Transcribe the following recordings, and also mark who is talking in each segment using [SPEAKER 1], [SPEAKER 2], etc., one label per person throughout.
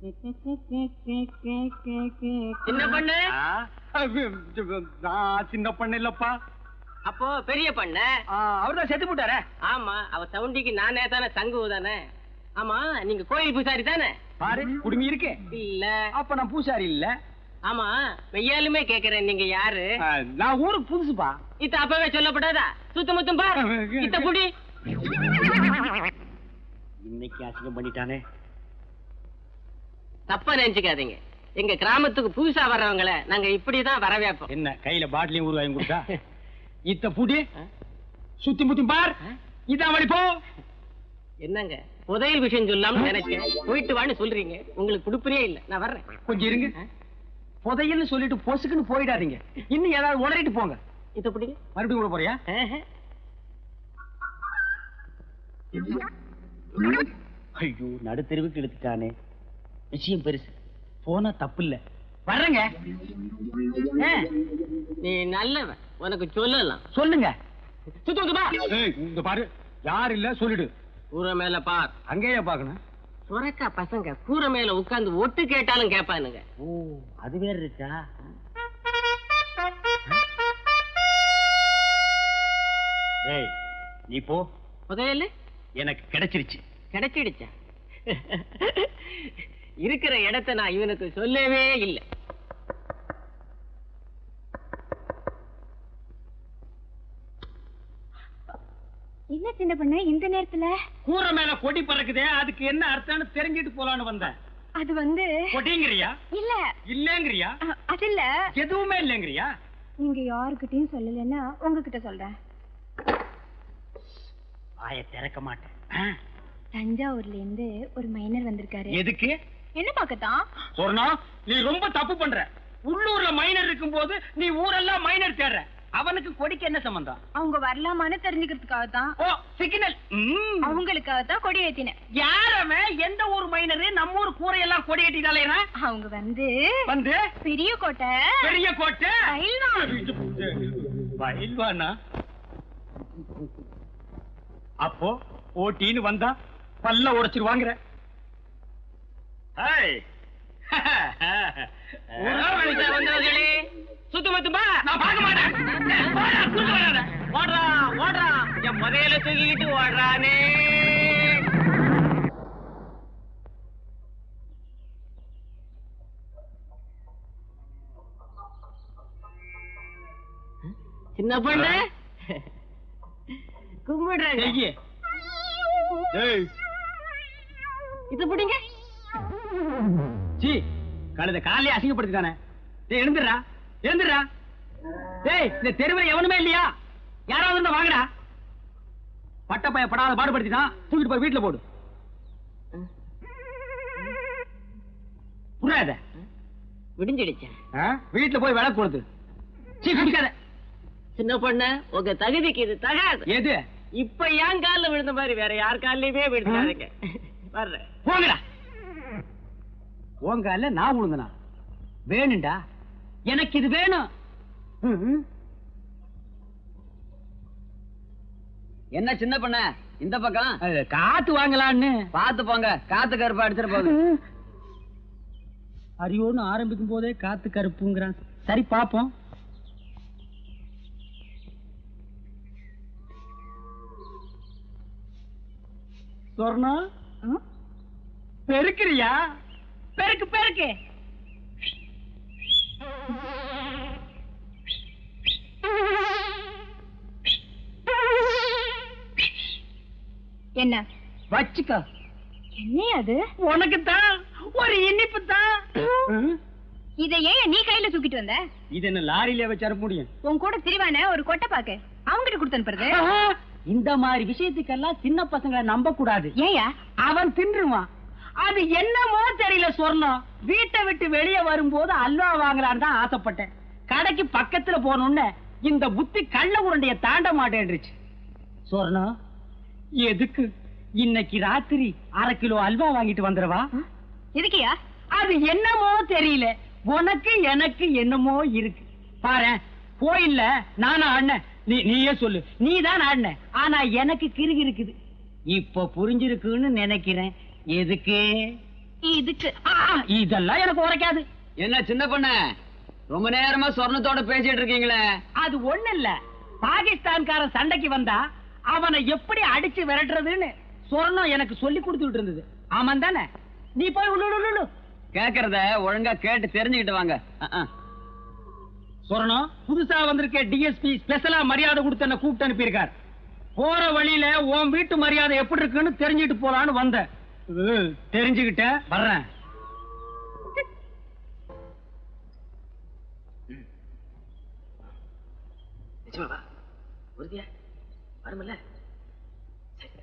[SPEAKER 1] சின்ன பொண்ணு
[SPEAKER 2] சின்ன பொண்ணு இல்லப்பா.
[SPEAKER 1] அப்போ பெரிய பொண்ண
[SPEAKER 2] அவர்தான் செத்து போட்டாரே.
[SPEAKER 1] ஆமா, அவ சவுண்டிக்கு நானே தானே தங்கு தானே. ஆமா, நீங்க கோயில் பூசாரி தானே?
[SPEAKER 2] பாரு குடுமி இருக்கு.
[SPEAKER 1] இல்ல,
[SPEAKER 2] அப்ப நான் பூசாரி இல்ல.
[SPEAKER 1] ஆமா, மெய்யாலுமே கேக்குறேன், நீங்க யாரு?
[SPEAKER 2] நான் ஊருக்கு புதுசுப்பா.
[SPEAKER 1] இத்த அப்பவே சொல்லப்படாதா? சுத்தமுத்தும் பா, இத்த புடி.
[SPEAKER 2] இன்னைக்கு அசிங்கம் பண்ணிட்டானே.
[SPEAKER 1] தப்பா நினைச்சுக்காதீங்க, எங்க கிராமத்துக்கு புதுசா வர்றவங்களை நாங்க இப்படிதான் வரவேற்போம்.
[SPEAKER 2] என்ன கையில பாட்டிலையும் ஊர் வாங்கி கொடுத்தா? இத்த புடி, சுத்தி முத்தி பார். இதான் வழி போ.
[SPEAKER 1] என்னங்க புதையல் விஷயம் சொல்லாம நினைச்சேன், போயிட்டு வான்னு சொல்றீங்க. உங்களுக்கு குடுப்பறியே இல்ல, நான் வர்றேன்.
[SPEAKER 2] கொஞ்சம் இருங்க. புதையல்னு சொல்லிட்டு பொசுக்குன்னு போயிடாதீங்க. இன்னும் ஏதாவது உளறிட்டு போங்க.
[SPEAKER 1] இத புடிங்க.
[SPEAKER 2] மறுபடியும் கூட போறியா? ஐயோ, நடுத்தெருவுக்கு எடுத்துட்டானே. விஷயம் பெருசு, போனா தப்பு இல்ல. வர்றேங்க.
[SPEAKER 1] நீ நல்லவன், உனக்கு சொல்லலாம்.
[SPEAKER 2] சொல்லுங்க.
[SPEAKER 1] சுத்தம்
[SPEAKER 2] பாரு, யார் இல்ல சொல்லிடு.
[SPEAKER 1] கூரை மேல பார்.
[SPEAKER 2] அங்கேயே பாக்கணும்.
[SPEAKER 1] சுரக்கா பசங்க கூரை மேல உட்கார்ந்து ஒட்டு கேட்டாலும் கேட்பானுங்க.
[SPEAKER 2] ஓ, அது வேற இருக்கா? ஏய், நீ போ.
[SPEAKER 1] புதையல்
[SPEAKER 2] எனக்கு கிடைச்சிருச்சு.
[SPEAKER 1] கிடைச்சிடுச்சா? இருக்கிற இடத்தை நான் இவனுக்கு சொல்லவே இல்லை.
[SPEAKER 3] என்ன சின்ன பண்ண இந்த நேரத்துல?
[SPEAKER 2] கூரை மேல கொடி பறக்குதே, அதுக்கு என்ன அர்த்தம்னு தெரிஞ்சிட்டு போலான்னு வந்தேன்.
[SPEAKER 3] அது வந்து
[SPEAKER 2] கொடிங்கிறியா?
[SPEAKER 3] இல்ல
[SPEAKER 2] இல்லங்கிறியா?
[SPEAKER 3] அது இல்ல,
[SPEAKER 2] எதுவுமே இல்லங்கிறியா?
[SPEAKER 3] நீங்க யாருக்கிட்டையும் சொல்லலன்னா உங்ககிட்ட சொல்றேன்.
[SPEAKER 2] ஆய திறக்க மாட்டேன்.
[SPEAKER 3] தஞ்சாவூர்ல இருந்து ஒரு மைனர் வந்திருக்காரு.
[SPEAKER 2] எதுக்கு?
[SPEAKER 3] என்ன பாக்கத்தான்?
[SPEAKER 2] சொன்னா நீ ரொம்ப தப்பு பண்ற. உள்ளூர்ல மைனர் இருக்கும் போது நீ ஊரெல்லாம் மைனர் தேடுற. அவனுக்கு கொடிக்கு என்ன சம்பந்தம்?
[SPEAKER 3] அவங்க வரலாமான்னு தெரிஞ்சுக்கிறதுக்காக தான்.
[SPEAKER 2] ஓ, சிக்னல்.
[SPEAKER 3] அவங்களுக்காக தான் கொடி ஏத்தினேன்.
[SPEAKER 2] யாரமே எந்த ஊர் மைனரு நம்ம ஊர் கூரையெல்லாம் கொடி ஏத்திட்டாலேனா?
[SPEAKER 3] அவங்க வந்து
[SPEAKER 2] பெரிய கோட்டை. பெரிய கோட்டை பயில்வானா? அப்போ ஓட்டின்னு வந்தா பல்ல உடைச்சிருவாங்கற.
[SPEAKER 1] வந்தவர்களே, சுத்தமத்தும்பா, நான் பார்க்க மாட்டேன். ஓடுறா ஓடுறா, என் முதல தூக்கிட்டு ஓடுறானே. சின்ன பொண்ணு கும்பிடுறாங்க. இது பிடிங்க.
[SPEAKER 2] கழுத காலையே அசிங்கப்படுத்திட்டானே. எழுந்துடுறா எழுந்துடுறா. டேய், இந்த தெருவில் எவனுமே இல்லையா? யாராவது இருந்தா வாங்கடா. பட்டப்பைய படாத பாடுபடுத்திட்டான். தூக்கிட்டு போய் வீட்டுல போடு. புரியாத
[SPEAKER 1] விடிஞ்சிடுச்ச.
[SPEAKER 2] வீட்டுல போய் விளக்கு கொடுத்து குடிக்காத.
[SPEAKER 1] சின்ன பொண்ணு, உங்க தகுதிக்கு இது தகாது.
[SPEAKER 2] எது?
[SPEAKER 1] இப்ப ஏன் காலில் விழுந்த மாதிரி வேற யார் காலிலுமே விழுந்தாருங்க. வர்றேன்,
[SPEAKER 2] போங்கடா. உங்க கால நான் விழுந்தனா? வேணும்டா, எனக்கு இது வேணும்.
[SPEAKER 4] என்ன சின்ன பண்ண இந்த பக்கம்?
[SPEAKER 2] காத்து வாங்கலான்னு.
[SPEAKER 4] பாத்து போங்க, காத்து கருப்பா அடிச்சிட்டு போகுது.
[SPEAKER 2] அரியோன்னு ஆரம்பிக்கும் போதே காத்து கருப்புங்கிறான். சரி பாப்போம். சொர்ணா, பெருக்கிறியா? பெருக்கு பெருக்கு.
[SPEAKER 3] என்ன
[SPEAKER 2] வச்சுக்கோ.
[SPEAKER 3] என்ன அது?
[SPEAKER 2] உனக்குத்தான் ஒரு இனிப்பு தான்.
[SPEAKER 3] இதை ஏன் நீ கையில தூக்கிட்டு வந்த?
[SPEAKER 2] இது என்ன லாரியில வச்சு அனுப்ப முடியும்?
[SPEAKER 3] உன் கூட திரிவான ஒரு கொட்டை பாக்கு அவங்கிட்ட கொடுத்து அனுப்புறது.
[SPEAKER 2] இந்த மாதிரி விஷயத்துக்கெல்லாம் சின்ன பசங்களை நம்ப கூடாது.
[SPEAKER 3] ஏயா?
[SPEAKER 2] அவன் தின்றுவான். அது என்னமோ தெரியல. சொர்ணம் வீட்டை விட்டு வெளியே வரும்போது அல்வா வாங்கலான்னு தான் ஆசைப்பட்டேன். கடைக்கு பக்கத்துல போனோன்னு இந்த புத்தி கள்ள உருண்டைய தாண்ட மாட்டேன்றுச்சு. சொர்ணம், எதுக்கு இன்னைக்கு ராத்திரி 1/2 கிலோ அல்வா வாங்கிட்டு வந்துடவா?
[SPEAKER 3] எதுக்கியா?
[SPEAKER 2] அது என்னமோ தெரியல. உனக்கு எனக்கு என்னமோ இருக்கு. பாரு, கோயில்ல நானா ஆடினேன், நீயே சொல்லு. நீதான் ஆடின, ஆனா எனக்கு கிறுகி இருக்குது. இப்ப புரிஞ்சிருக்குன்னு நினைக்கிறேன். எதுக்கு?
[SPEAKER 3] இதுக்கு
[SPEAKER 2] இதெல்லாம் எனக்கு உரைக்காது.
[SPEAKER 4] என்ன சின்ன பொண்ண ரொம்ப நேரமா சொர்ணத்தோட பேசிட்டு இருக்கீங்களே?
[SPEAKER 2] அது ஒண்ணு இல்ல, பாகிஸ்தான்காரன் சண்டைக்கு வந்தா அவனை எப்படி அடிச்சு விரட்டுறதுன்னு சொர்ணம் எனக்கு சொல்லி கொடுத்துட்டு இருந்தது. ஆமாம் தானே? நீ போய் உள்ளு.
[SPEAKER 4] கேக்குறத ஒழுங்கா கேட்டு தெரிஞ்சுக்கிட்டு வாங்க.
[SPEAKER 2] சொர்ணம், புதுசா வந்திருக்க டிஎஸ்பி ஸ்பெஷலா மரியாதை கொடுத்து என்ன கூப்பிட்டு அனுப்பியிருக்கார். போற வழியில உன் வீட்டு மரியாதை எப்படி இருக்குன்னு தெரிஞ்சுட்டு போலான்னு வந்த. தெரிஞ்சுக்கிட்ட வர்றேன்.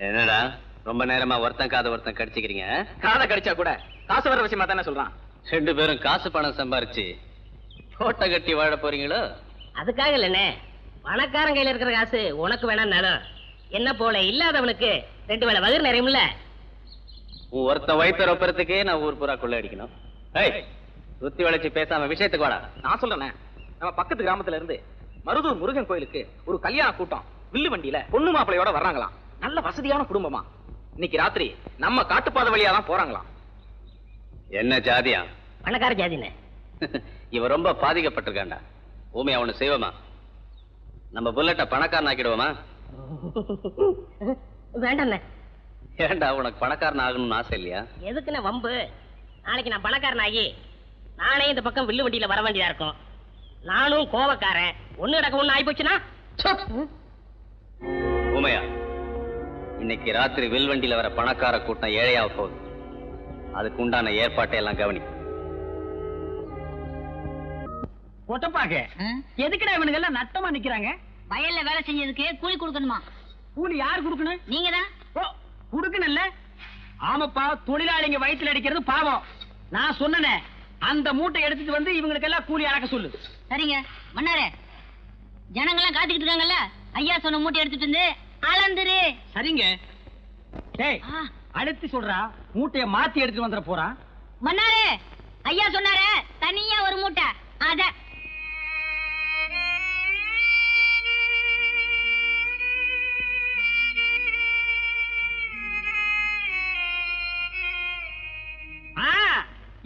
[SPEAKER 5] என்னடா ரொம்ப நேரமா ஒருத்தன் காதை ஒருத்தன் கடிச்சுக்கிறீங்க?
[SPEAKER 1] காதை கடிச்சா கூட காசு வர விஷயமா தானே சொல்றான்.
[SPEAKER 5] 2 பேரும் காசு பணம் சம்பாரிச்சு கோட்டை கட்டி வாழ போறீங்களோ?
[SPEAKER 1] அதுக்காக இல்லண்ணே, பணக்காரன் கையில இருக்கிற காசு உனக்கு வேணாம், என்ன போல இல்லாதவனுக்கு 2 வேளை வயிறு நிறையும்ல.
[SPEAKER 5] உன் ஒருத்தன் வயிற்று ரொப்பறதுக்கே நான் ஊர் பூரா கொள்ள அடிக்கணும். சுத்தி வளைச்சு பேசாம விஷயத்துக்கு வாடா.
[SPEAKER 1] நான் சொல்றேன், நம்ம பக்கத்து கிராமத்துல இருந்து மருதூர் முருகன் கோயிலுக்கு ஒரு கல்யாண கூட்டம் வில்லு வண்டியில பொண்ணு மாப்பிளையோட வர்றாங்களாம். நல்ல வசதியான குடும்பமா. இன்னைக்கு ராத்திரி நம்ம காட்டுப்பாதை வழியா தான் போறாங்களாம்.
[SPEAKER 5] என்ன ஜாதியா?
[SPEAKER 1] பணக்கார ஜாதினே.
[SPEAKER 5] இவன் ரொம்ப பாதிக்கப்பட்டிருக்காண்டா. ஊமையா ஒண்ணு செய்வோமா? நம்ம புல்லட்ட பணக்காரன் ஆக்கிடுவோமா?
[SPEAKER 1] வேண்டாண்ணே.
[SPEAKER 5] ஏண்டா உனக்கு பணக்காரன் ஆகணும்னு ஆசை இல்லையா?
[SPEAKER 1] எதுக்குண்ணே வம்பு? நாளைக்கு நான் பணக்காரன் ஆகி நானே இந்த பக்கம் வில்லு வண்டியில வர வேண்டியதா இருக்கும். நானும் கோவக்காரன், ஒண்ணு நடக்க ஒண்ணு ஆகி போச்சுன்னா.
[SPEAKER 5] ஊமையா, இன்னைக்கு ராத்திரி வில்வண்டியில வர பணக்கார கூட்டம் ஏழையா போகுது. அதுக்கு உண்டான ஏற்பாட்டை எல்லாம் கவனி.
[SPEAKER 2] ஒட்டப்பாக்க எதுக்குடா இவனுங்க எல்லாம் நட்டமா நிக்கிறாங்க?
[SPEAKER 3] வயல்ல வேலை செஞ்சதுக்கு கூலி கொடுக்கணுமா?
[SPEAKER 2] கூலி யார் கொடுக்கணும்?
[SPEAKER 3] நீங்க தான்.
[SPEAKER 2] கொடுக்கணும்ல. ஆமாப்பா, தொழிலாளிங்க வயிற்றுல அடிக்கிறது பாவம். நான் சொன்னனே, அந்த மூட்டை எடுத்துட்டு வந்து இவங்களுக்கு எல்லாம் கூலி அளக்க சொல்லு.
[SPEAKER 3] சரிங்க மன்னாரே, ஜனங்கள்லாம் காத்துக்கிட்டு இருக்காங்கல்ல, ஐயா சொன்ன மூட்டை எடுத்துட்டு வந்து அளந்துரு.
[SPEAKER 2] சரிங்க. டேய், அடுத்து சொல்றா, மூட்டைய மாத்தி எடுத்துட்டு வந்துட போறான்.
[SPEAKER 3] மன்னாரே, ஐயா சொன்னாரே தனியா ஒரு மூட்டை, அத.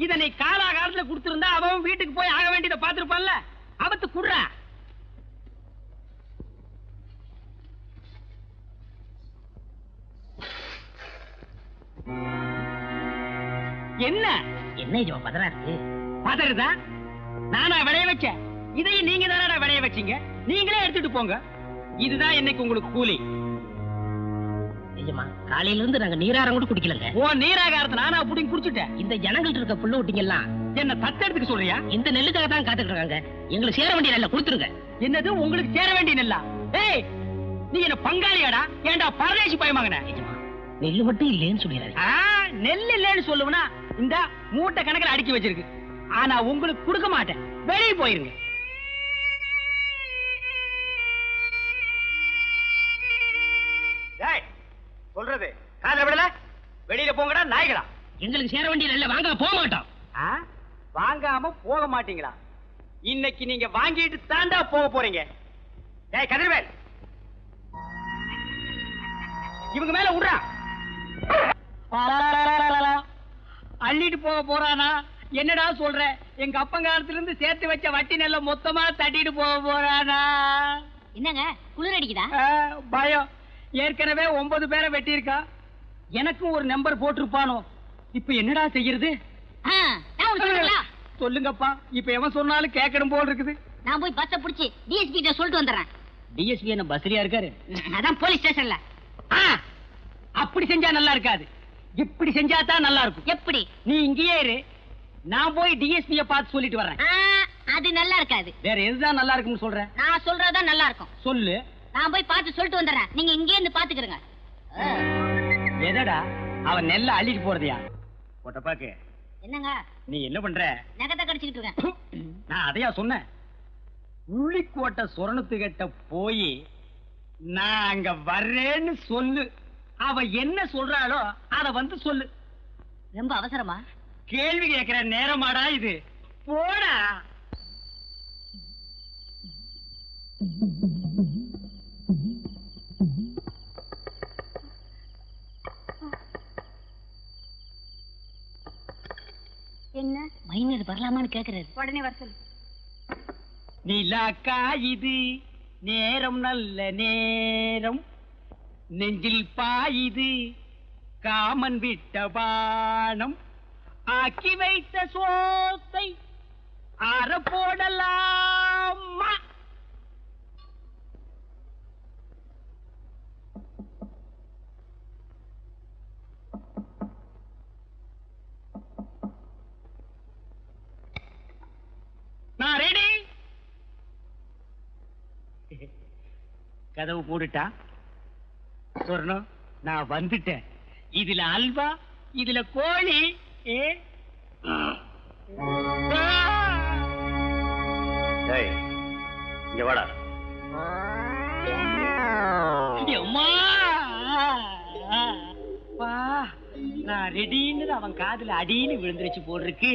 [SPEAKER 2] இத நீ காலாகாலத்துல கொடுத்திருந்தா அவன் வீட்டுக்கு போய் ஆக வேண்டியதை பாத்துருப்பான்ல. அவத்து குடுறா. என்ன
[SPEAKER 1] என்ன பதறா இருக்கு?
[SPEAKER 2] பதறுதா? நானா விளைய வச்சேன்? இதையும் நீங்க தானடா விளைய வச்சீங்க. நீங்களே எடுத்துட்டு போங்க. இதுதான் இன்னைக்கு உங்களுக்கு கூலி.
[SPEAKER 1] காலையில இருந்து நாங்க நீராரம் கூட குடிக்கலங்க.
[SPEAKER 2] ஓ நீராகாரத்தை நானா புடிங்க குடிச்சுட்டேன்.
[SPEAKER 1] இந்த ஜனங்கள்ட்ட இருக்க புள்ள விட்டீங்கல்லாம்
[SPEAKER 2] என்ன தத்தெடுத்துக்க சொல்றியா?
[SPEAKER 1] இந்த நெல்லுக்காக தான் காத்துட்டு இருக்காங்க. எங்களுக்கு சேர வேண்டிய நெல்லை கொடுத்துருங்க.
[SPEAKER 2] என்னது உங்களுக்கு சேர வேண்டிய நெல்லா? ஏய், நீ என்ன பங்காளியாடா? ஏண்டா பரதேசி பயமாங்கன?
[SPEAKER 1] நெல்லு மட்டும் இல்லேன்னு சொல்லிடுறாரு.
[SPEAKER 2] நெல் இல்லேன்னு சொல்லுவனா இந்த மூட்டை கணக்கில் அடுக்கி வச்சிருக்கு. ஆனா உங்களுக்கு கொடுக்க மாட்டேன். வெளியே போயிருங்க. சொல்றது காதுல விடல. வெளியில போங்கடா நாய்களா.
[SPEAKER 1] எங்களுக்கு சேர வேண்டிய நெல்லை வாங்க போக மாட்டோம்.
[SPEAKER 2] வாங்காம போக மாட்டீங்களா? இன்னைக்கு நீங்க வாங்கிட்டு தாண்டா போக போறீங்க. டேய் கதிர்வேல், இவங்க மேல விடுறா. அள்ளிட்டு போக போறானா? என்னடா சொல்ற? எங்க அப்பங்காலத்துல இருந்து சேர்த்து வச்ச வட்டி நெல்ல மொத்தமா தட்டிட்டு போக போறானா?
[SPEAKER 3] என்னங்க குளிர் அடிக்குதா?
[SPEAKER 2] பயம். ஏற்கனவே 9 பேரை வெட்டியிருக்கா. எனக்கும் ஒரு நம்பர் போட்டிருப்பானோ. இப்ப என்னடா செய்யறது? சொல்லுங்கப்பா. இப்ப எவன் சொன்னாலும் கேட்கணும் போல் இருக்குது.
[SPEAKER 3] நான் போய் பஸ்ஸ புடிச்சு டிஎஸ்பி கிட்ட சொல்லிட்டு வந்துடுறேன்.
[SPEAKER 2] டிஎஸ்பி என்ன பஸ்ரியா இருக்காரு?
[SPEAKER 3] அதான் போலீஸ் ஸ்டேஷன்ல.
[SPEAKER 2] அப்படி செஞ்சா நல்லா இருக்காது. இப்படி செஞ்சா தான் நல்லா இருக்கும்.
[SPEAKER 3] எப்படி?
[SPEAKER 2] நீ இங்கேயே இரு, நான் போய் டிஎஸ்பிய பார்த்து சொல்லிட்டு வர்றேன்.
[SPEAKER 3] அது நல்லா இருக்காது.
[SPEAKER 2] வேற எதுதான் நல்லா இருக்கும்னு சொல்றேன்?
[SPEAKER 3] நான் சொல்றதுதான் நல்லா இருக்கும்.
[SPEAKER 2] சொல்லு.
[SPEAKER 3] நான் போய் பார்த்து சொல்லிட்டு வந்துடுறேன். நீங்க இங்கே இருந்து பாத்துக்கிறங்க.
[SPEAKER 2] எதடா அவன் நெல்ல அள்ளிட்டு போறதையா? ஒட்டப்பாக்கு,
[SPEAKER 3] என்னங்க
[SPEAKER 2] நீ என்ன பண்ற?
[SPEAKER 3] நகத்தை கடிச்சுக்கிட்டு இருக்கேன்.
[SPEAKER 2] நான் அதையா சொன்னேன். உள்ளிக்கோட்டை சொரணத்துக்கிட்ட போய் நான் அங்க வர்றேன்னு சொல்லு. அவ என்ன சொல்றாளோ அத வந்து சொல்லு.
[SPEAKER 3] ரொம்ப அவசரமா?
[SPEAKER 2] கேள்வி கேட்கிற நேரமாடா இது. போடா.
[SPEAKER 3] என்ன மைனர் வரலாமான்னு கேக்குறாரு. உடனே வர சொல்லு.
[SPEAKER 2] நிலாக்கா இது நேரம் நல்ல நேரம், நெஞ்சில் பாயுது காமன் விட்ட பானம், ஆக்கி வைத்த சோத்தை ஆற போடலாமா? நான் ரெடி. கதவு போட்டுட்டா சொர்ணம், நான் வந்துட்டேன். இதுல அல்வா, இதுல கோழி.
[SPEAKER 5] இங்க வாடா.
[SPEAKER 2] நான் ரெடின்னு அவன் காதுல அடின்னு விழுந்துருச்சு போட்டிருக்கு.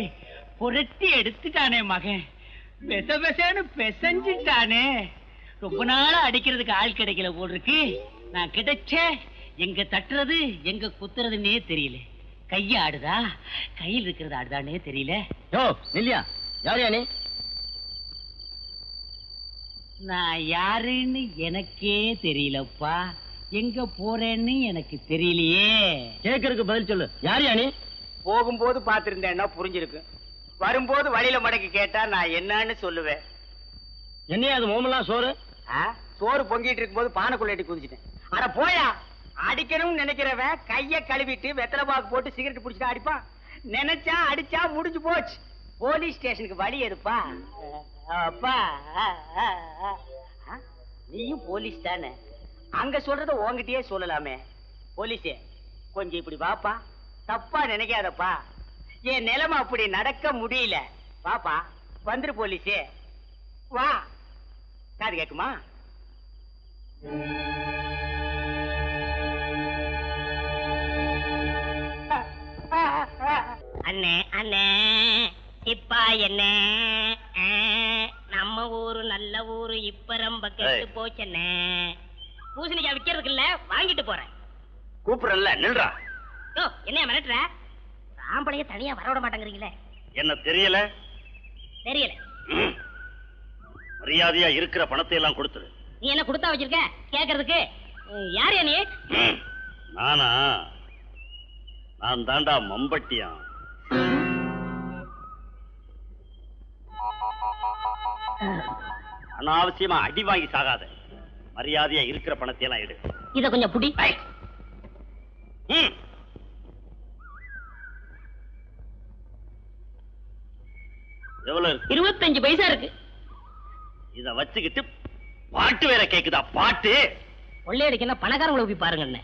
[SPEAKER 2] புரட்டி எடுத்துட்டானே மகன், பெச பெசன்னு பெசஞ்சிட்டானே. ரொம்ப நாளா அடிக்கிறதுக்கு ஆள் கிடைக்கல போட்டிருக்கு. நான் கிடைச்ச எங்க தட்டுறது எங்க குத்துறதுன்னே தெரியல. கைய ஆடுதா கையில் இருக்கிறது ஆடுதானே தெரியல.
[SPEAKER 1] இல்லையா யார் யானே?
[SPEAKER 2] நான் யாருன்னு எனக்கே தெரியலப்பா. எங்க போறேன்னு எனக்கு தெரியலையே.
[SPEAKER 1] கேட்கறதுக்கு பதில் சொல்லு. யார் யானே?
[SPEAKER 2] போகும்போது பாத்திருந்தேன்னா புரிஞ்சிருக்கு. வரும்போது வழியில மடக்கி கேட்டா நான் என்னன்னு சொல்லுவேன்.
[SPEAKER 1] என்னையா அது மோமெல்லாம் சோறு?
[SPEAKER 2] சோறு பொங்கிட்டு இருக்கும் போது பானைக்குள்ள எட்டி குதிச்சிட்டேன். அட போயா, அடிக்கணும்னு நினைக்கிறவன் கைய கழுவிட்டு வெத்தலை பாக்கு போட்டு சிகரெட் பிடிச்சிட்டு அடிப்பான். நினைச்சா அடிச்சா முடிஞ்சு போச்சு. போலீஸ் ஸ்டேஷனுக்கு வழி எடுப்பா. அப்பா நீயும் போலீஸ் தானே, அங்க சொல்றத உங்ககிட்டயே சொல்லலாமே. போலீஸே கொஞ்சம் இப்படி வாப்பா, தப்பா நினைக்காதப்பா. என் நிலைமை அப்படி நடக்க முடியல. வாப்பா வந்துரு போலீஸே, வா. காது கேக்குமா?
[SPEAKER 3] அண்ணே அண்ணே இப்பா என்ன நம்ம ஊரு நல்ல ஊரு இப்ப ரொம்ப கெட்டு போச்சண்ணே. பூசணிக்காய் விக்கிறதுக்கு இல்ல, வாங்கிட்டு போறேன்.
[SPEAKER 5] கூப்பிடல நில்றா.
[SPEAKER 3] என்ன மிரட்டுற? ஆம்பளைய தனியா வரவிட மாட்டேங்கிறீங்களே.
[SPEAKER 5] என்ன தெரியல?
[SPEAKER 3] தெரியல.
[SPEAKER 5] மரியாதையா இருக்கிற பணத்தை எல்லாம் கொடுத்துரு.
[SPEAKER 3] நீ என்ன கொடுத்தா வச்சிருக்க கேக்குறதுக்கு? யார் நீ?
[SPEAKER 5] நானா? நான் தாண்டா மம்பட்டியா. அனாவசியமா அடி வாங்கி சாகாத. மரியாதையா இருக்கிற பணத்தை எல்லாம் எடு.
[SPEAKER 3] இத கொஞ்சம் புடி.
[SPEAKER 5] எவ்வளவு இருக்கு?
[SPEAKER 3] 25 பைசா இருக்கு.
[SPEAKER 5] இத வச்சுக்கிட்டு பாட்டு வேற கேக்குதா? பாட்டு
[SPEAKER 3] கொள்ளையடிக்க என்ன பணக்காரங்களை போய் பாருங்க.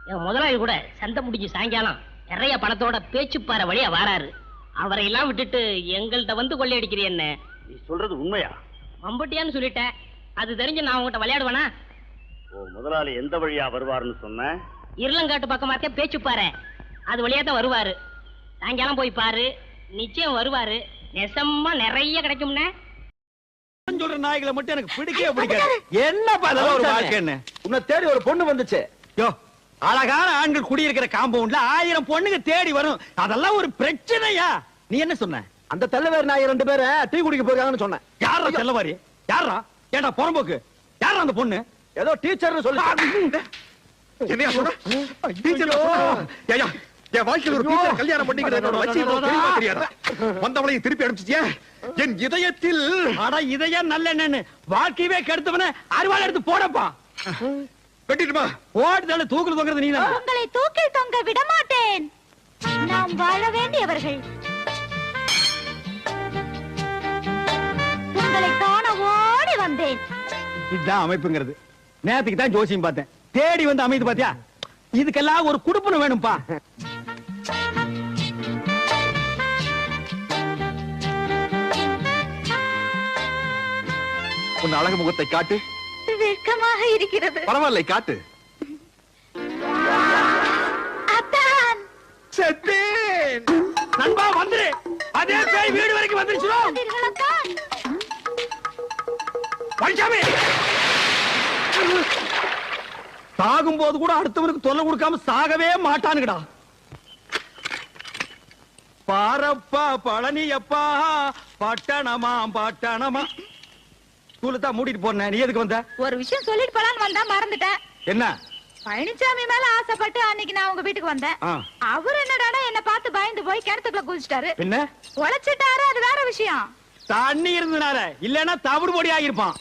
[SPEAKER 3] என் முதலாளி கூட சந்தை முடிஞ்சு சாயங்காலம் நிறைய பணத்தோட பேச்சுப்பாறை வழியா வாராரு. அவரை எல்லாம் விட்டுட்டு எங்கள்கிட்ட வந்து கொள்ளையடிக்கிறீ என்ன?
[SPEAKER 5] நீ சொல்றது உண்மையா?
[SPEAKER 3] மம்பட்டியான்னு சொல்லிட்டேன். அது தெரிஞ்சு நான் உங்ககிட்ட விளையாடுவேனா?
[SPEAKER 5] ஓ முதலாளி எந்த வழியா வருவாருன்னு சொன்ன?
[SPEAKER 3] இருளங்காட்டு பக்கமாத்தே பேச்சுப்பாறை, அது வழியா தான் வருவாரு. சாயங்காலம் போய் பாரு, நிச்சயம் வருவாரு. நெசமா நிறைய கிடைக்கும்னே.
[SPEAKER 6] சொல்ற நாய்களை மட்டும் எனக்கு பிடிக்கவே பிடிக்காது. என்னப்பா இதெல்லாம் ஒரு வாழ்க்கைன்னு? உன்னை தேடி ஒரு பொண்ணு வந்துச்சு. யோ, அழகான ஆண்கள் குடியிருக்கிற காம்பவுண்ட்ல 1000 பொண்ணுங்க தேடி வரும். அதெல்லாம் ஒரு பிரச்சனையா? நீ என்ன சொன்ன? அந்த தெல்லவேறு நாய் 2 பேரை டீ குடிக்க போறாங்கன்னு சொன்னேன். யாரா தெல்லவாரி? யாரா? ஏண்டா புறம்போக்கு? யாரா அந்த பொண்ணு? ஏதோ டீச்சர்னு சொல்லி. என்னையா சொல்ற? டீச்சர்? ஏயா, என் வாழ்க்கையில் ஒரு டீச்சர் கல்யாணம் பண்ணிக்கிறது என்னோட லட்சியம் தெரியாதா? வந்தவளையும் திருப்பி அனுப்பிச்சிட்டியா? என் இதயத்தில் அட இதயம் நல்ல என்னன்னு வாழ்க்கையவே கெடுத்தவன அருவாள் எடுத்து போடப்பா. வெட்டிட்டுமா? ஓடுதல தூக்குல தொங்குறது நீதான்.
[SPEAKER 7] உங்களை தூக்கில் தொங்க விட மாட்டேன். நாம் வாழ வேண்டியவர்கள். உங்களை காண ஓடி வந்தேன்.
[SPEAKER 6] இதுதான் அமைப்புங்கிறது. நேத்துக்கு தான் ஜோசியம் பார்த்தேன். தேடி வந்து அமைது பாத்தியா? இதுக்கெல்லாம் ஒரு குடுப்பன வேணும்பா. உன் அழகு முகத்தை காட்டு.
[SPEAKER 7] வெட்கமாக இருக்கிறது.
[SPEAKER 6] பரவாயில்லை, காட்டு.
[SPEAKER 7] அத்தான்
[SPEAKER 6] செத்தேன். நண்பா வந்துரு. அதே பேய் வீடு வரைக்கும் வந்துருச்சு. பழனிசாமி சாகும் போது கூட அடுத்தவனுக்கு தொல்லை கொடுக்காம சாகவே மாட்டானுங்கடா. பாரப்பா பழனியப்பா பட்டணமா பட்டணமா ஸ்கூலு மூடிட்டு போனேன். நீ எதுக்கு வந்த?
[SPEAKER 7] ஒரு விஷயம் சொல்லிட்டு போலான்னு வந்தா மறந்துட்டேன்.
[SPEAKER 6] என்ன?
[SPEAKER 7] பழனிசாமி மேல ஆசைப்பட்டு அன்னைக்கு நான் உங்க வீட்டுக்கு வந்தேன். அவர் என்னடானா என்ன பார்த்து பயந்து போய் கிணத்துக்குள்ள குதிச்சிட்டாரு.
[SPEAKER 6] என்ன?
[SPEAKER 7] உழைச்சிட்டாரு, அது வேற விஷயம்.
[SPEAKER 6] தண்ணி இருந்தனால இல்லன்னா தவிடு பொடி ஆகிருப்பான்.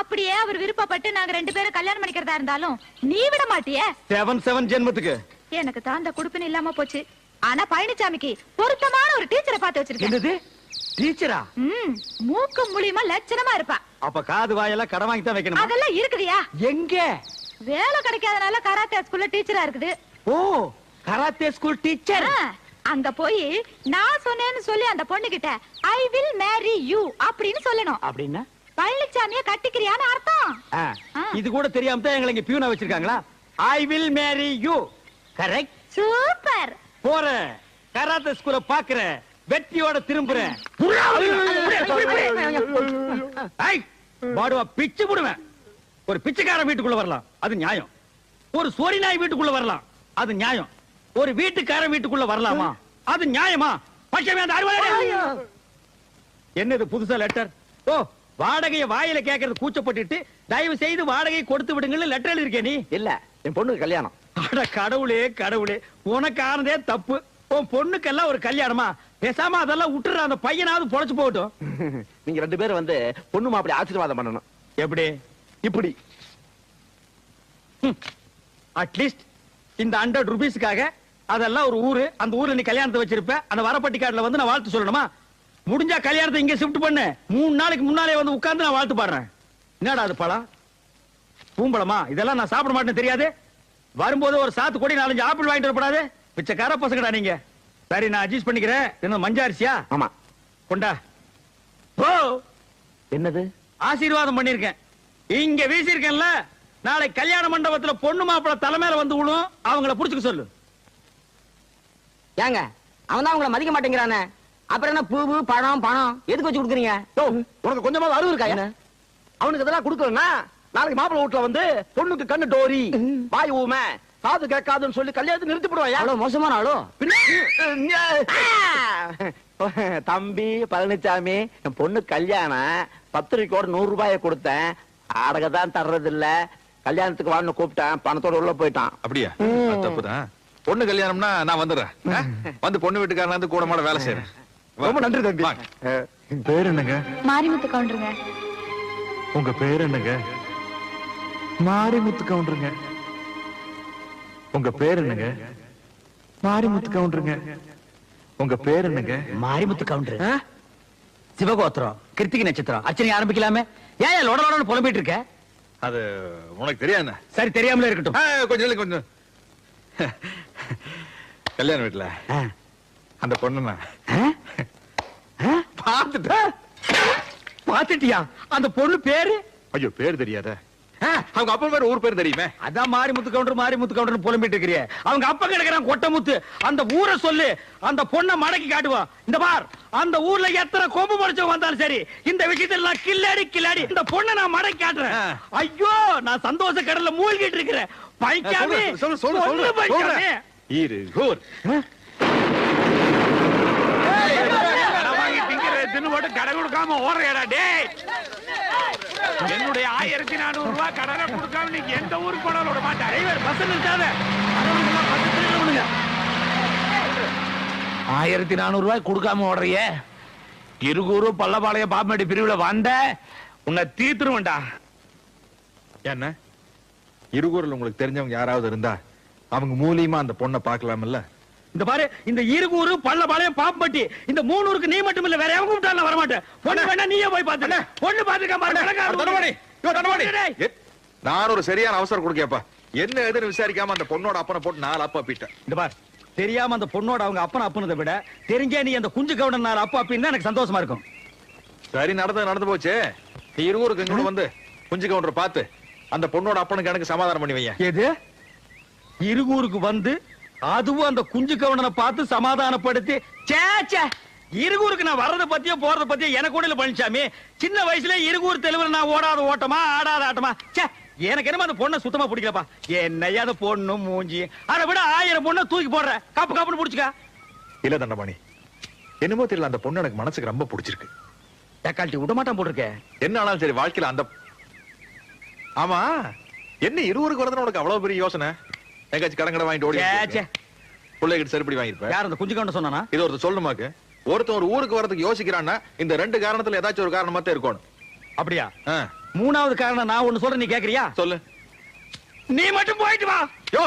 [SPEAKER 7] அப்படியே அவர் விருப்பப்பட்டு நாங்க 2 பேரும் கல்யாணம் பண்ணிக்கிறதா இருந்தாலும் நீ விட மாட்டியே.
[SPEAKER 6] 7 ஜென்மத்துக்கு
[SPEAKER 7] எனக்கு தான் அந்த குடுப்பின இல்லாம போச்சு. ஆனா பழனிசாமிக்கு பொருத்தமான ஒரு டீச்சரை பார்த்து வச்சிருக்கேன்.
[SPEAKER 6] என்னது? டீச்சரா?
[SPEAKER 7] மூக்கு மூலியமா லட்சணமா இருப்பா.
[SPEAKER 6] அப்ப காது வாயெல்லாம் கடன் வாங்கி தான் வைக்கணும்.
[SPEAKER 7] அதெல்லாம் இருக்குதியா?
[SPEAKER 6] எங்க?
[SPEAKER 7] வேலை கிடைக்காதனால கராத்தே ஸ்கூல்ல டீச்சரா இருக்குது.
[SPEAKER 6] ஓ, கராத்தே ஸ்கூல் டீச்சர்.
[SPEAKER 7] அங்க போய் நான் சொன்னேன்னு சொல்லி அந்த பொண்ணு கிட்ட ஐ வில் மேரி யூ அப்படின்னு சொல்லணும்.
[SPEAKER 6] அப்படின்னா
[SPEAKER 7] பழனிசாமிய கட்டிக்கிறியான்னு அர்த்தம்.
[SPEAKER 6] இது கூட தெரியாம தான் எங்களை இங்க பியூனா வச்சிருக்காங்களா? I will marry you. Correct.
[SPEAKER 7] Super.
[SPEAKER 6] போறேன், கராத்தே ஸ்கூல பாக்குறேன், வெற்றியோட திரும்புறேன். பாடுவா பிச்சு போடுவேன். ஒரு பிச்சைக்கார வீட்டுக்குள்ள வரலாம், அது நியாயம். ஒரு சோரி நாய் வீட்டுக்குள்ள வரலாம், அது நியாயம். ஒரு வீட்டுக்கார வீட்டுக்குள்ள வரலாமா? அது நியாயமா? என்னது புதுசா லெட்டர்? ஓ, வாடகையை வாயில கேட்கறது கூச்சப்பட்டுட்டு தயவு செய்து வாடகை கொடுத்து விடுங்கன்னு லெட்டர் எழுதிருக்கே நீ?
[SPEAKER 8] இல்ல, என் பொண்ணுக்கு கல்யாணம்.
[SPEAKER 6] அட கடவுளே கடவுளே, உனக்கு ஆனதே தப்பு. உன் பொண்ணுக்கெல்லாம் ஒரு கல்யாணமா? பேசாம அதெல்லாம் விட்டுற, அந்த பையனாவது பொழைச்சு போகட்டும்.
[SPEAKER 8] நீங்க 2 பேரும் வந்து பொண்ணு மாப்பிள்ளை ஆசீர்வாதம் பண்ணணும்.
[SPEAKER 6] எப்படி? இப்படி அட்லீஸ்ட் இந்த 100 ரூபீஸ்க்காக அதெல்லாம் ஒரு ஊரு, அந்த ஊர்ல நீ கல்யாணத்தை வச்சிருப்ப, அந்த வரப்பட்டி கார்டுல வந்து நான் வாழ்த்து சொல்லணுமா? முடிஞ்சா கல்யாணத்தை இங்க ஷிஃப்ட் பண்ணு. 3 நாளைக்கு முன்னாலே வந்து உட்கார்ந்து நான் வாழ்த்து பாடுறேன். என்னடா அது பழம்? பூம்பழமா? இதெல்லாம் நான் சாப்பிட மாட்டேன்னு தெரியாது? வரும்போது ஒரு சாத்து கொடி 4-5 ஆப்பிள் வாங்கிட்டு வரப்படாது? பிச்சைக்கார பசங்கடா நீங்க. சரி, நான் அட்ஜஸ்ட் பண்ணிக்கிறேன். என்ன மஞ்சாரிசியா?
[SPEAKER 8] ஆமா.
[SPEAKER 6] கொண்டா. ஓ,
[SPEAKER 8] என்னது?
[SPEAKER 6] ஆசீர்வாதம் பண்ணிருக்கேன். இங்க வீசிருக்கேன்ல, நாளை கல்யாண மண்டபத்துல பொண்ணு மாப்பிள்ளை தலைமையில வந்து விழும். அவங்கள புடிச்சுக்க சொல்லு.
[SPEAKER 2] ஏங்க, அவன் தான் உங்களை மதிக்க மாட்டேங்கிறானே, அப்புறம் என்ன பூவு பழம் பணம் எதுக்கு வச்சு கொடுக்குறீங்க?
[SPEAKER 8] உனக்கு கொஞ்சமாவது அறிவு இருக்கா? என்ன அவனுக்கு இதெல்லாம் கொடுக்கலன்னா நாளைக்கு மாப்பிள்ளை வீட்டுல வந்து பொண்ணுக்கு கண்ணு டோரி, வாய் ஊமை, காது கேட்காதுன்னு சொல்லி கல்யாணத்தை நிறுத்தி போடுவாயா?
[SPEAKER 2] அவ்வளவு மோசமான ஆளோ?
[SPEAKER 8] தம்பி பழனிசாமி, என் பொண்ணு கல்யாணம், பத்திரிக்கையோட 100 ரூபாயை கொடுத்தேன். அடக தான் தர்றது இல்ல. கல்யாணத்துக்கு வான்னு கூப்பிட்டேன், பணத்தோட உள்ள போயிட்டான்.
[SPEAKER 9] அப்படியா? தப்புதான். பொண்ணு கல்யாணம்னா நான் வந்துடுறேன். வந்து பொண்ணு வீட்டுக்காரன் வந்து கூட மாட வேலை செய்யறேன்.
[SPEAKER 8] ரொம்ப நன்றி தம்பி.
[SPEAKER 9] பேர் என்னங்க?
[SPEAKER 7] மாரிமுத்து கவுண்டருங்க.
[SPEAKER 9] உங்க பேர் என்னங்க? மாரிமுத்து கவுண்டருங்க. உங்க பேர் என்னங்க? மாரிமுத்து கவுண்டருங்க. உங்க பேர் என்னங்க?
[SPEAKER 6] மாரிமுத்து கவுண்டர். சிவகோத்திரம், கிருத்திகை நட்சத்திரம், அர்ச்சனை ஆரம்பிக்கலாமே. ஏன் லொடலோட புலம்பிட்டு இருக்க?
[SPEAKER 9] அது உனக்கு தெரியாது.
[SPEAKER 6] சரி, தெரியாமலே இருக்கட்டும்.
[SPEAKER 9] கொஞ்சம் கொஞ்சம் கல்யாண வீட்டுல அந்த பொண்ணு
[SPEAKER 6] பாத்துட்டியா? அந்த பொண்ணு பேரு?
[SPEAKER 9] ஐயோ, பேர் தெரியாத? அவங்க அப்பா பேர், ஊர் பேர் தெரியுமே.
[SPEAKER 6] அதான் மாரிமுத்து கவுண்டர் மாரிமுத்து கவுண்டர் புலம்பிட்டு இருக்கிறிய. அவங்க அப்பா கிடக்குறான் கொட்டமுத்து. அந்த ஊரை சொல்லு, அந்த பொண்ணை மடக்கி காட்டுவான். இந்த பார், அந்த ஊர்ல எத்தனை கொம்பு படிச்சவங்க வந்தாலும் சரி, இந்த விஷயத்துல நான் கில்லாடி கில்லாடி இந்த பொண்ணை நான் மடக்கி காட்டுறேன். ஐயோ, நான் சந்தோஷ கடல்ல மூழ்கிட்டு இருக்கிறேன். பைக்காமே
[SPEAKER 9] சொல்லு
[SPEAKER 6] பைக்காமே
[SPEAKER 9] இரு ஊர்
[SPEAKER 6] தின்னு கடை கொடுக்காம ஓடுறா டேய். என்னுடைய 1400 ரூபாய் கடனை கொடுக்காம நீங்க எந்த ஊருக்கு போனாலும் விட மாட்டேன். Driver bus நிறுத்தாத. 1400 ரூபாய் கொடுக்காம ஓடுறிய? இருகூரு பல்லபாளைய பாப்பமேடு பிரிவுல வந்த உன்னை தீத்துருவேன்டா.
[SPEAKER 9] என்ன இருகூரில் உங்களுக்கு தெரிஞ்சவங்க யாராவது இருந்தா அவங்க மூலியமா அந்த பொண்ணை பார்க்கலாம்ல?
[SPEAKER 6] இந்த பாரு, இந்த இருகூரு பல்லபாளையம் பாப்பம்பட்டி இந்த 3 ஊருக்கு நீ மட்டும் இல்ல, வேற எவங்க கூப்பிட்டாலும் வர மாட்டேன். பொண்ணு வேணா நீயே போய் பாத்து. பொண்ணு பாத்துக்க பாரு.
[SPEAKER 9] நான் ஒரு சரியான அவசரம் கொடுக்கப்பா. என்ன எதுன்னு விசாரிக்காம அந்த பொண்ணோட அப்பனை போட்டு 4 அப்பா பீட்டேன்.
[SPEAKER 6] இந்த பார், தெரியாம அந்த பொண்ணோட அவங்க அப்பனை அப்புனதை விட தெரிஞ்சே நீ அந்த குஞ்சு கவுடன் 4 அப்பா அப்படின்னு எனக்கு சந்தோஷமா இருக்கும்.
[SPEAKER 9] சரி, நடந்து போச்சு. நீ இருகூருக்கு எங்க வந்து குஞ்சு கவுண்டர் பார்த்து அந்த பொண்ணோட அப்பனுக்கு எனக்கு சமாதானம் பண்ணி வைய.
[SPEAKER 6] எது? இருகூருக்கு வந்து அதுவும் அந்த குஞ்சு கவுண்டனை பார்த்து சமாதானப்படுத்தி? சேச்சே, இருகூருக்கு நான் வர்றத பத்தியோ போறத பத்தியோ எனக்கு கூட இல்ல பழனிசாமி. சின்ன வயசுல இருகூர் தெலுங்குல நான் ஓடாத ஓட்டமா ஆடாத ஆட்டமா. சே, எனக்கு என்னமா அந்த பொண்ணை சுத்தமா பிடிக்கலப்பா. என்னையா அந்த பொண்ணு மூஞ்சி, அதை விட 1000 பொண்ணை தூக்கி போடுற. காப்பு காப்புன்னு புடிச்சுக்க.
[SPEAKER 9] இல்ல தண்டபாணி, என்னமோ தெரியல அந்த பொண்ணு எனக்கு மனசுக்கு ரொம்ப பிடிச்சிருக்கு.
[SPEAKER 6] தக்காளி விட மாட்டான் போட்டிருக்க.
[SPEAKER 9] என்ன ஆனாலும் சரி வாழ்க்கையில அந்த ஆமா என்ன 20 ஊருக்கு வரதுன்னு உனக்கு அவ்வளவு பெரிய யோசனை? எங்காச்சும் கடன் கடை வாங்கிட்டு ஓடி பிள்ளைகிட்ட சரிப்படி வாங்கிருப்பேன்.
[SPEAKER 6] யார் அந்த குஞ்சு கவுண்ட சொன்னானா?
[SPEAKER 9] இது ஒருத்தர் சொல்லணுமாக்கு. ஒருத்தன் ஒரு ஊருக்கு வரதுக்கு யோசிக்கிறான்னா இந்த 2 காரணத்துல ஏதாச்சும் ஒரு காரணமா தான் இருக்கணும்.
[SPEAKER 6] அப்படியா? 3வது காரணம் நான் ஒண்ணு சொல்றேன், நீ கேக்குறியா?
[SPEAKER 9] சொல்லு.
[SPEAKER 6] நீ மட்டும் போயிட்டு வா.
[SPEAKER 9] யோ